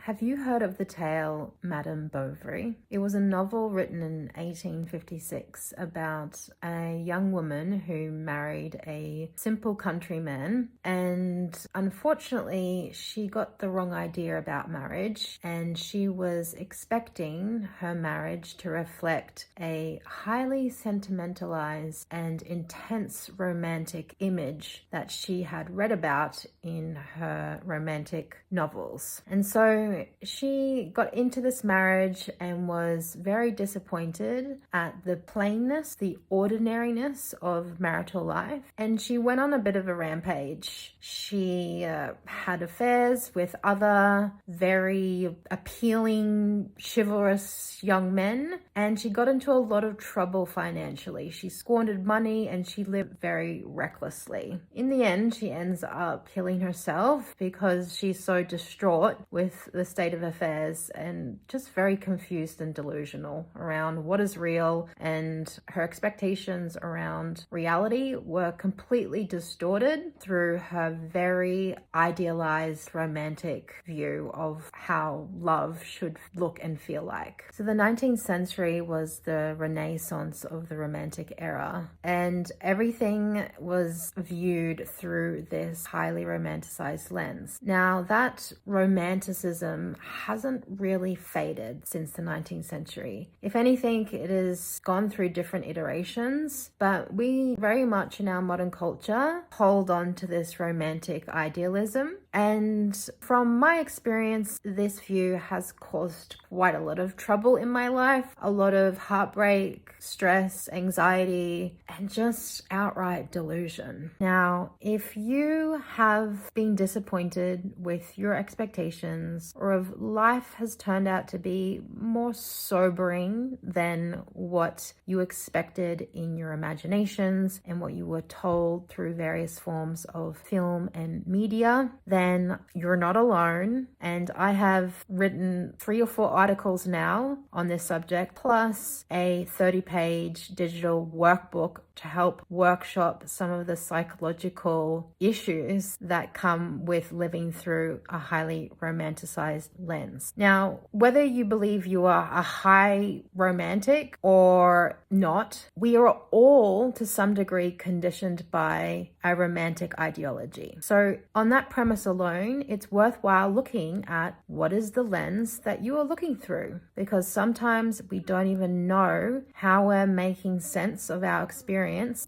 Have you heard of the tale Madame Bovary? It was a novel written in 1856 about a young woman who married a simple countryman, and unfortunately she got the wrong idea about marriage, and she was expecting her marriage to reflect a highly sentimentalized and intense romantic image that she had read about in her romantic novels. And so she got into this marriage and was very disappointed at the plainness, the ordinariness of marital life. And she went on a bit of a rampage. She had affairs with other very appealing, chivalrous young men, and she got into a lot of trouble financially. She squandered money and she lived very recklessly. In the end, she ends up killing herself because she's so distraught with the state of affairs and just very confused and delusional around what is real, and her expectations around reality were completely distorted through her very idealized romantic view of how love should look and feel like. So the 19th century was the renaissance of the romantic era, and everything was viewed through this highly romanticized lens. Now, that romanticism hasn't really faded since the 19th century. If anything, it has gone through different iterations, but we very much in our modern culture hold on to this romantic idealism. And from my experience, this view has caused quite a lot of trouble in my life, a lot of heartbreak, stress, anxiety, and just outright delusion. Now, if you have been disappointed with your expectations, or if life has turned out to be more sobering than what you expected in your imaginations and what you were told through various forms of film and media, then you're not alone. And I have written 3 or 4 articles now on this subject, plus a 30-page digital workbook to help workshop some of the psychological issues that come with living through a highly romanticized lens. Now, whether you believe you are a high romantic or not, we are all to some degree conditioned by a romantic ideology. So on that premise alone, it's worthwhile looking at what is the lens that you are looking through, because sometimes we don't even know how we're making sense of our experience,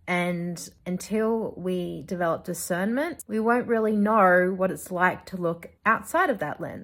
and until we develop discernment, we won't really know what it's like to look outside of that lens.